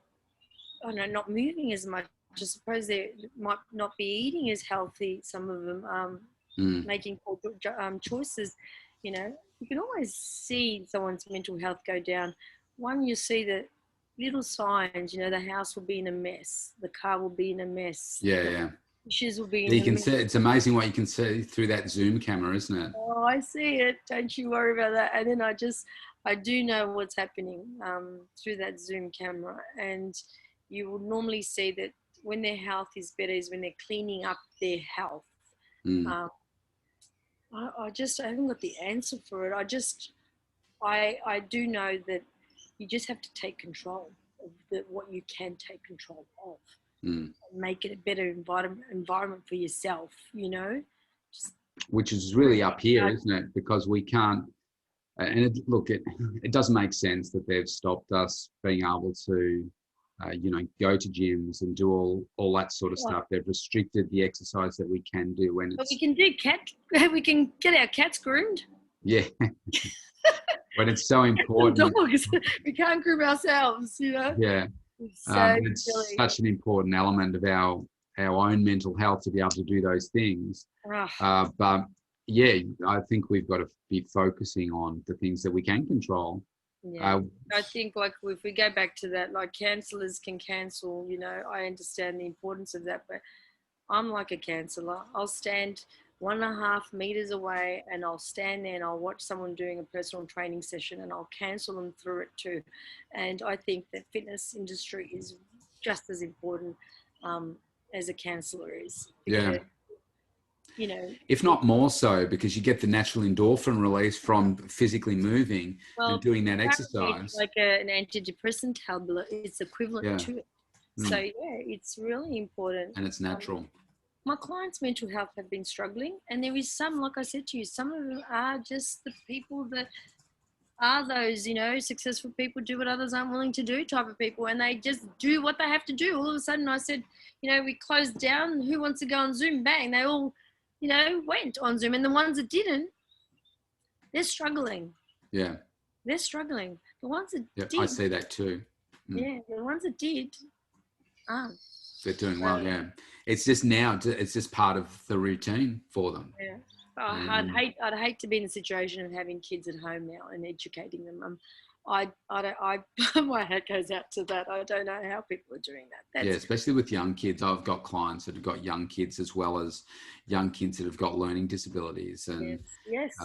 I don't know, not moving as much. I suppose they might not be eating as healthy, some of them, making poor choices, you know. You can always see someone's mental health go down. One, you see the little signs, you know, the house will be in a mess, the car will be in a mess. Yeah. Dishes will be in You a can mess. see, it's amazing what you can see through that Zoom camera, isn't it? Oh, I see it. Don't you worry about that. And then I do know what's happening through that Zoom camera. And you will normally see that when their health is better is when they're cleaning up their health. I haven't got the answer for it. I do know that you just have to take control of what you can take control of. Make it a better environment for yourself, you know. Which is really up here, isn't it? Because we can't, and it doesn't make sense that they've stopped us being able to, go to gyms and do all that sort of stuff. They've restricted the exercise that we can do when but we can do we can get our cats groomed. Yeah. When it's so important. Dogs. We can't groom ourselves, you know. Yeah. It's such an important element of our own mental health to be able to do those things. But yeah, I think we've got to be focusing on the things that we can control. Yeah, I think like if we go back to that, like cancellers can cancel, you know, I understand the importance of that, but I'm like a canceller. I'll stand 1.5 meters away and I'll stand there and I'll watch someone doing a personal training session and I'll cancel them through it too. And I think the fitness industry is just as important as a canceller is. Because, you know, if not more so, because you get the natural endorphin release from physically moving and doing that exercise. Like an antidepressant tablet, it's equivalent to it. So yeah, it's really important. And it's natural. My clients' mental health have been struggling, and there is some, like I said to you, some of them are just the people that are those, you know, successful people do what others aren't willing to do type of people, and they just do what they have to do. All of a sudden I said, you know, we closed down, who wants to go on Zoom? Bang, they all went on Zoom, and the ones that didn't, they're struggling. Yeah. They're struggling. The ones that Yeah, did, I see that too. yeah, the ones that did aren't. They're doing well, yeah. It's just now, it's just part of the routine for them. Yeah. I'd hate to be in the situation of having kids at home now and educating them. I my head goes out to that. I don't know how people are doing that. Yeah, especially with young kids. I've got clients that have got young kids as well as young kids that have got learning disabilities, and yes.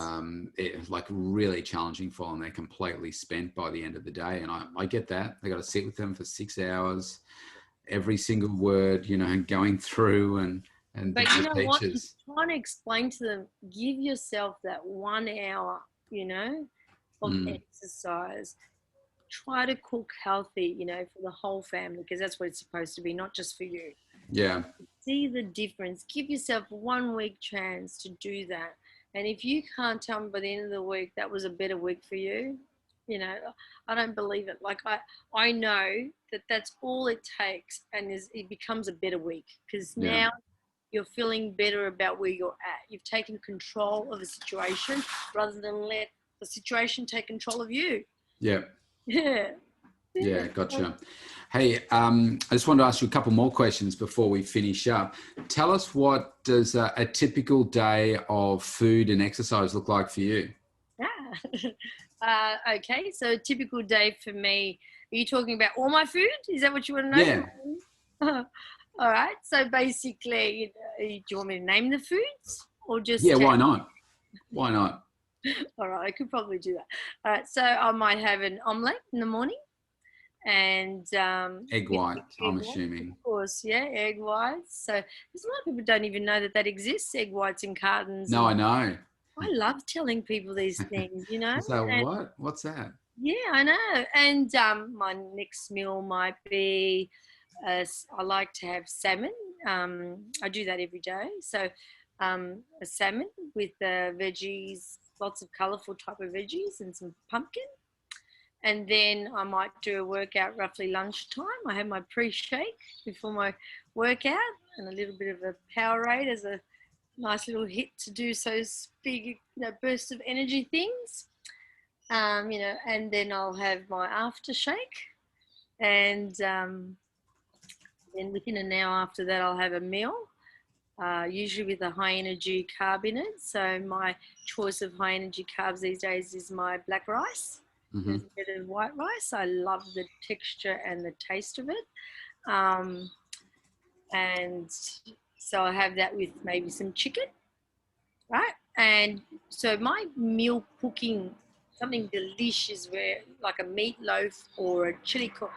it's like really challenging for them. They're completely spent by the end of the day, and I get that. They got to sit with them for 6 hours, every single word, going through and But you know what? teachers. I'm trying to explain to them, give yourself that 1 hour, of exercise. Try to cook healthy, for the whole family, because that's what it's supposed to be, not just for you. Yeah. See the difference. Give yourself 1 week chance to do that. And if you can't tell me by the end of the week that was a better week for you, I don't believe it. Like I know that that's all it takes, and it becomes a better week, because now you're feeling better about where you're at. You've taken control of the situation rather than let the situation take control of you. Yeah. Yeah. Yeah, gotcha. Hey, I just wanted to ask you a couple more questions before we finish up. Tell us, what does a typical day of food and exercise look like for you? Okay, so a typical day for me, are you talking about all my food? Is that what you want to know? Yeah. All right, so basically, do you want me to name the foods or just... Yeah, why not? Why not? All right, I could probably do that. All right, so I might have an omelette in the morning, and egg white, I'm assuming. Of course, yeah, egg whites. So there's a lot of people don't even know that exists, egg whites in cartons. No, I know. I love telling people these things, So what? What's that? Yeah, I know. And my next meal might be, I like to have salmon. I do that every day. So a salmon with veggies, lots of colourful type of veggies and some pumpkin. And then I might do a workout roughly lunchtime. I have my pre-shake before my workout and a little bit of a Powerade as a nice little hit to do those big bursts of energy things. And then I'll have my aftershake. And then within an hour after that, I'll have a meal, usually with a high energy carb in it. So my choice of high energy carbs these days is my black rice. Mm-hmm. A bit of white rice. I love the texture and the taste of it. And so I have that with maybe some chicken, right? And so my meal cooking, something delicious, where like a meatloaf or a chili con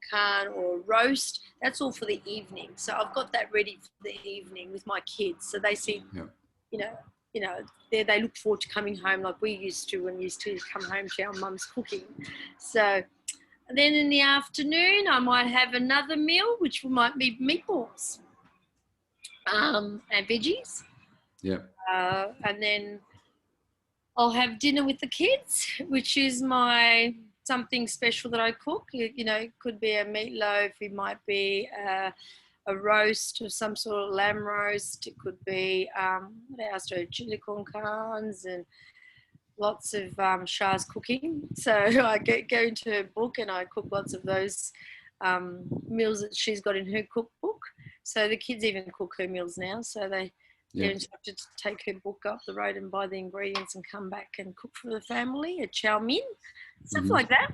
carne or a roast, that's all for the evening. So I've got that ready for the evening with my kids. So they see, they look forward to coming home like we used to when we used to come home to our mum's cooking. So then in the afternoon, I might have another meal, which might be meatballs and veggies. Yeah. And then I'll have dinner with the kids, which is my something special that I cook. It could be a meatloaf. It might be a roast of some sort of lamb roast. It could be, what else? Chili con carnes and lots of Shah's cooking. So I go into her book and I cook lots of those meals that she's got in her cookbook. So the kids even cook her meals now. So they don't have to take her book up the road and buy the ingredients and come back and cook for the family, a chow mein, stuff like that.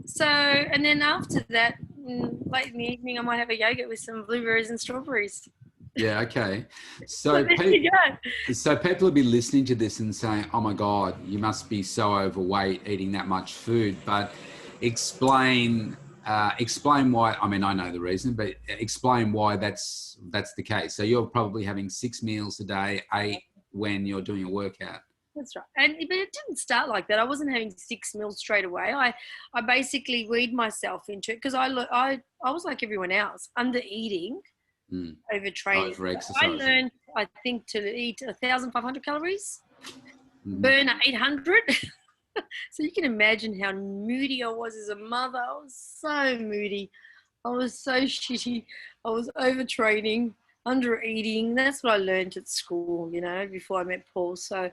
So, and then after that, late in the evening, I might have a yogurt with some blueberries and strawberries. Yeah, okay. So people will be listening to this and saying, oh my God, you must be so overweight eating that much food. But explain why. I mean, I know the reason, but explain why that's the case. So you're probably having 6 meals a day, 8 when you're doing a workout. That's right. But it didn't start like that. I wasn't having 6 meals straight away. I basically weed myself into it because I was like everyone else, under eating, overtraining. I learned, I think, to eat 1,500 calories, burn 800. So you can imagine how moody I was as a mother. I was so moody. I was so shitty. I was overtraining. under eating. That's what I learned at school, you know, before I met Paul. So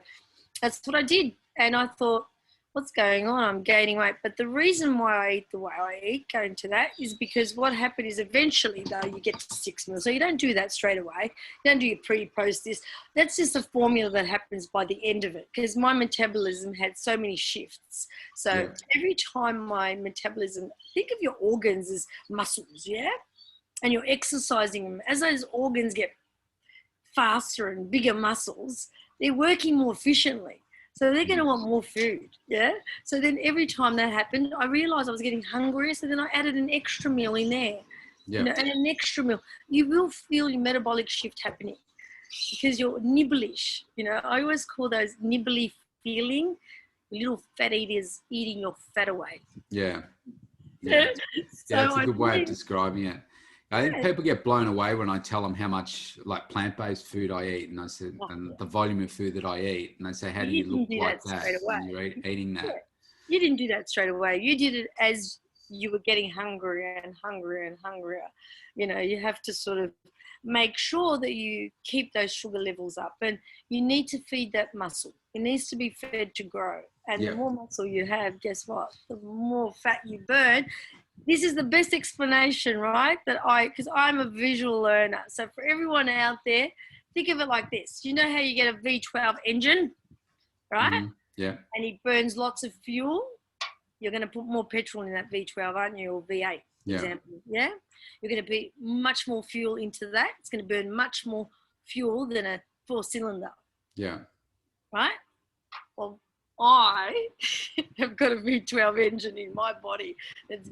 that's what I did. And I thought, what's going on? I'm gaining weight. But the reason why I eat the way I eat, going to that, is because what happened is eventually, though, you get to 6 meals. So you don't do that straight away. You don't do your pre, post this. That's just a formula that happens by the end of it, because my metabolism had so many shifts. So every time my metabolism, think of your organs as muscles, yeah? And you're exercising them. As those organs get faster and bigger muscles, they're working more efficiently. So they're going to want more food, yeah? So then every time that happened, I realised I was getting hungrier, so then I added an extra meal in there, you know, and an extra meal. You will feel your metabolic shift happening because you're nibblish, you know. I always call those nibbly feeling, little fat eaters eating your fat away. Yeah. Yeah, it's a good way of describing it. I think people get blown away when I tell them how much like plant-based food I eat, and I said, and the volume of food that I eat, and they say, "How do you look like that when you're eating that?" Yeah. You didn't do that straight away. You did it as you were getting hungrier and hungrier and hungrier. You know, you have to sort of make sure that you keep those sugar levels up, and you need to feed that muscle. It needs to be fed to grow. And the more muscle you have, guess what? The more fat you burn. This is the best explanation, right? Because I'm a visual learner. So for everyone out there, think of it like this. You know how you get a V12 engine, right? Mm-hmm. Yeah. And it burns lots of fuel. You're going to put more petrol in that V12, aren't you? Or V8, for example. Yeah? You're going to put much more fuel into that. It's going to burn much more fuel than a 4-cylinder. Yeah. Right? Well, I have got a V12 engine in my body that's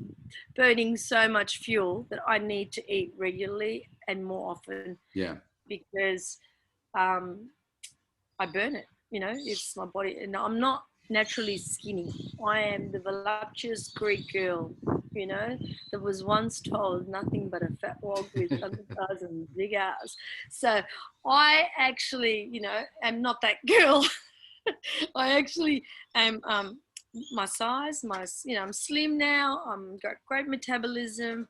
burning so much fuel that I need to eat regularly and more often. Yeah. Because I burn it, you know, it's my body. And I'm not naturally skinny. I am the voluptuous Greek girl, you know, that was once told nothing but a fat wog with 100,000 big ass. So I actually, you know, am not that girl. I actually am my size, you know, I'm slim now. I'm got great metabolism,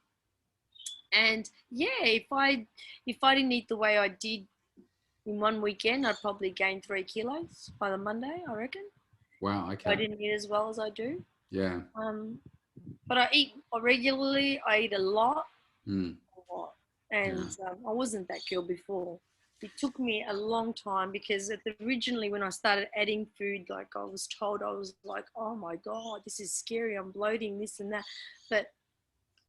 and if I didn't eat the way I did in one weekend, I'd probably gain 3 kilos by the Monday, I reckon. Wow. Okay. I didn't eat as well as I do. Yeah. But I eat regularly. I eat a lot, Mm. and I wasn't that girl before. It took me a long time because originally when I started adding food, like I was told, I was like, oh my God, this is scary. I'm bloating, this and that. But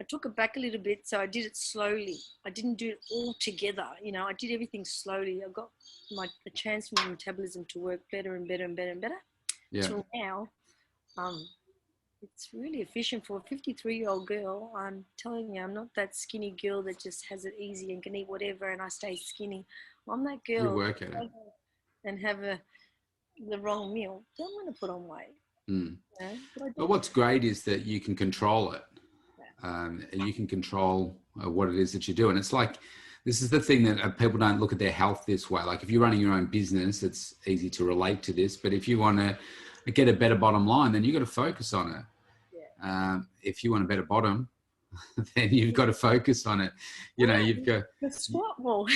I took it back a little bit, so I did it slowly. I didn't do it all together. You know, I did everything slowly. I got a chance for my metabolism to work better and better and better and better. Yeah. Till now, it's really efficient for a 53-year-old girl. I'm telling you, I'm not that skinny girl that just has it easy and can eat whatever and I stay skinny. I'm that girl. You work at it. And have the wrong meal. Don't want to put on weight. Mm. You know? But what's great is that you can control it. And you can control what it is that you do. And it's like, this is the thing that people don't look at their health this way. Like if you're running your own business, it's easy to relate to this. But if you want to get a better bottom line, then you've got to focus on it. Yeah. If you want a better bottom, then you've got to focus on it. You know, you've got the squat more.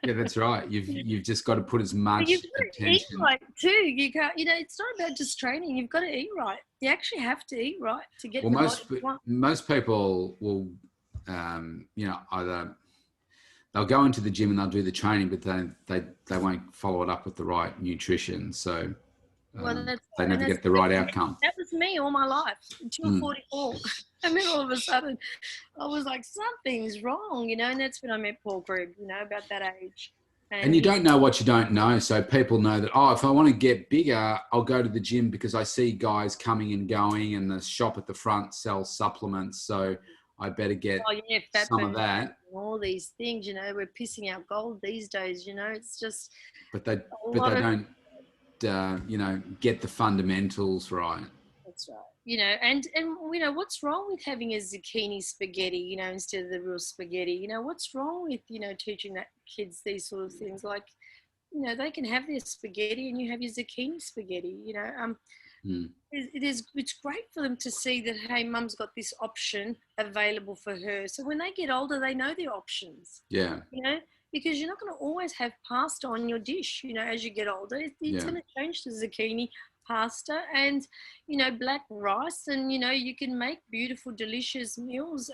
Yeah, that's right. You've just got to put as much you've got attention. To eat right too. You can't. You know, it's not about just training. You've got to eat right. You actually have to eat right to get. Well, most people will, you know, either they'll go into the gym and they'll do the training, but they won't follow it up with the right nutrition. So they never get the right outcome. That was me all my life until 44. And then all of a sudden I was like, something's wrong, you know, and that's when I met Paul Grigg, you know, about that age. And you don't know what you don't know. So people know that, if I want to get bigger, I'll go to the gym because I see guys coming and going and the shop at the front sells supplements. So I better get some of that. All these things, you know, we're pissing out gold these days, you know, it's just. But they don't, you know, get the fundamentals right. That's right. You know, and you know, what's wrong with having a zucchini spaghetti, you know, instead of the real spaghetti? You know, what's wrong with, you know, teaching that kids these sort of things? Like, you know, they can have their spaghetti and you have your zucchini spaghetti, you know. It's great for them to see that, hey, mum's got this option available for her. So when they get older, they know their options. Yeah. You know, because you're not going to always have pasta on your dish, you know, as you get older. It's going to change to zucchini pasta and, you know, black rice, and, you know, you can make beautiful, delicious meals,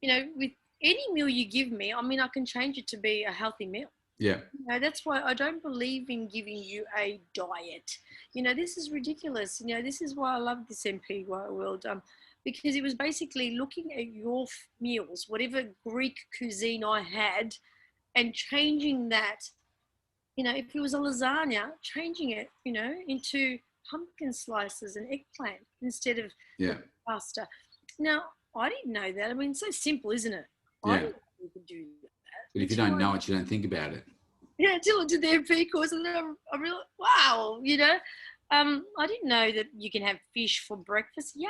you know, with any meal you give me. I mean, I can change it to be a healthy meal. Yeah. You know, that's why I don't believe in giving you a diet. You know, this is ridiculous. You know, this is why I love this MP world, because it was basically looking at your meals, whatever Greek cuisine I had, and changing that. You know, if it was a lasagna, changing it, you know, into pumpkin slices and eggplant instead of pasta. Now, I didn't know that. I mean, it's so simple, isn't it? I didn't know you could do that. But if you don't know it, you don't think about it. Yeah, until I did the MP course, and then I realized, wow, you know, I didn't know that you can have fish for breakfast. Yeah,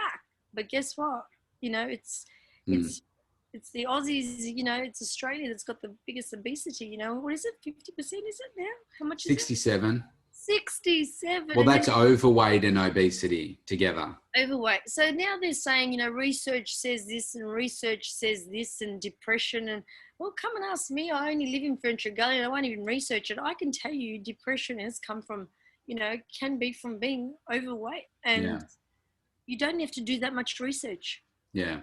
but guess what? You know, it's the Aussies. You know, it's Australia that's got the biggest obesity. You know, what is it? 50%? Is it now? How much is 67. it? 67. Well, that's overweight and obesity together. Overweight. So now they're saying, you know, research says this and research says this, and depression. And well, come and ask me. I only live in Ferntree Gully and I won't even research it. I can tell you depression has come from, you know, can be from being overweight. And you don't have to do that much research. Yeah.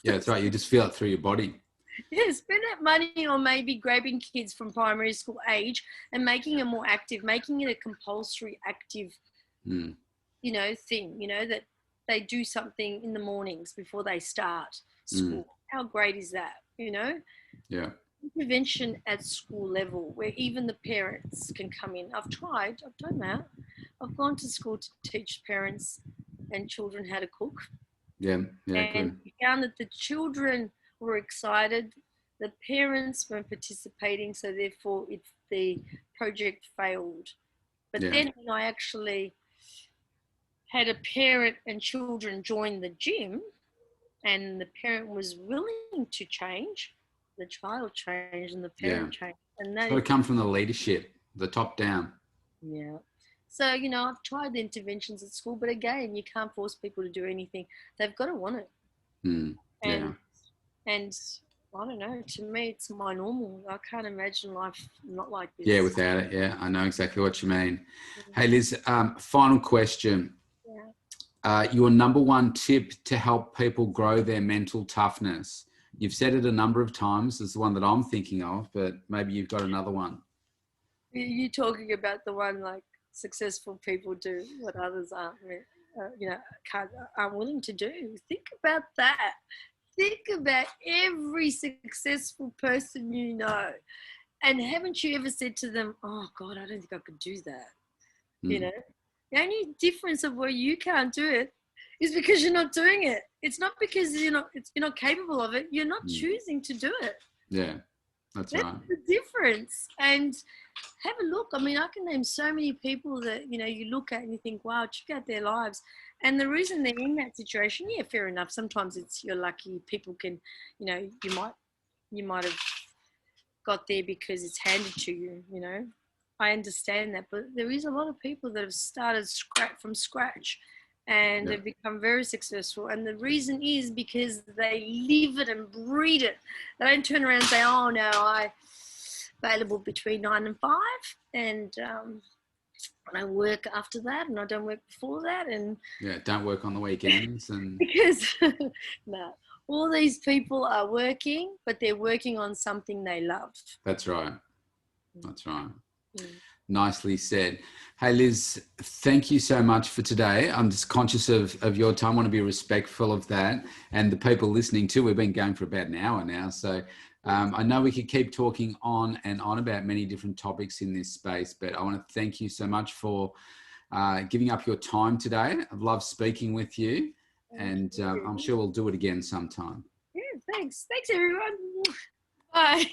Yeah, that's right. You just feel it through your body. Yeah, spend that money on maybe grabbing kids from primary school age and making it more active, making it a compulsory active, you know, thing, you know, that they do something in the mornings before they start school. How great is that, you know? Yeah. Intervention at school level where even the parents can come in. I've done that. I've gone to school to teach parents and children how to cook. Yeah, and we found that the children were excited, the parents weren't participating, so therefore the project failed. But then when I actually had a parent and children join the gym, and the parent was willing to change, the child changed and the parent changed. And it's got to come from the leadership, the top down. Yeah. So, you know, I've tried the interventions at school, but again, you can't force people to do anything. They've got to want it. And I don't know, to me, it's my normal. I can't imagine life not like this. Yeah, without it. Yeah, I know exactly what you mean. Hey, Liz, final question. Your number one tip to help people grow their mental toughness. You've said it a number of times. It's the one that I'm thinking of, but maybe you've got another one. You're talking about the one like successful people do what others aren't, you know, aren't willing to do. Think about that. Think about every successful person you know. And haven't you ever said to them, oh, God, I don't think I could do that? You know, the only difference of where you can't do it is because you're not doing it. It's not because you're not capable of it. You're not choosing to do it. Yeah, that's right. That's the difference. And have a look. I mean, I can name so many people that, you know, you look at and you think, wow, check out their lives. And the reason they're in that situation, yeah, fair enough. Sometimes it's you're lucky. People can, you know, you might have got there because it's handed to you, you know. I understand that. But there is a lot of people that have started from scratch and they've become very successful. And the reason is because they live it and breathe it. They don't turn around and say, oh, no, I'm available between 9 and 5. And I work after that and I don't work before that. And don't work on the weekends. And because, no, all these people are working, but they're working on something they love. That's right. That's right. Nicely said. Hey, Liz, thank you so much for today. I'm just conscious of your time. I want to be respectful of that. And the people listening too, we've been going for about an hour now. So I know we could keep talking on and on about many different topics in this space, but I want to thank you so much for giving up your time today. I've loved speaking with you, and I'm sure we'll do it again sometime. Yeah, thanks. Thanks, everyone. Bye.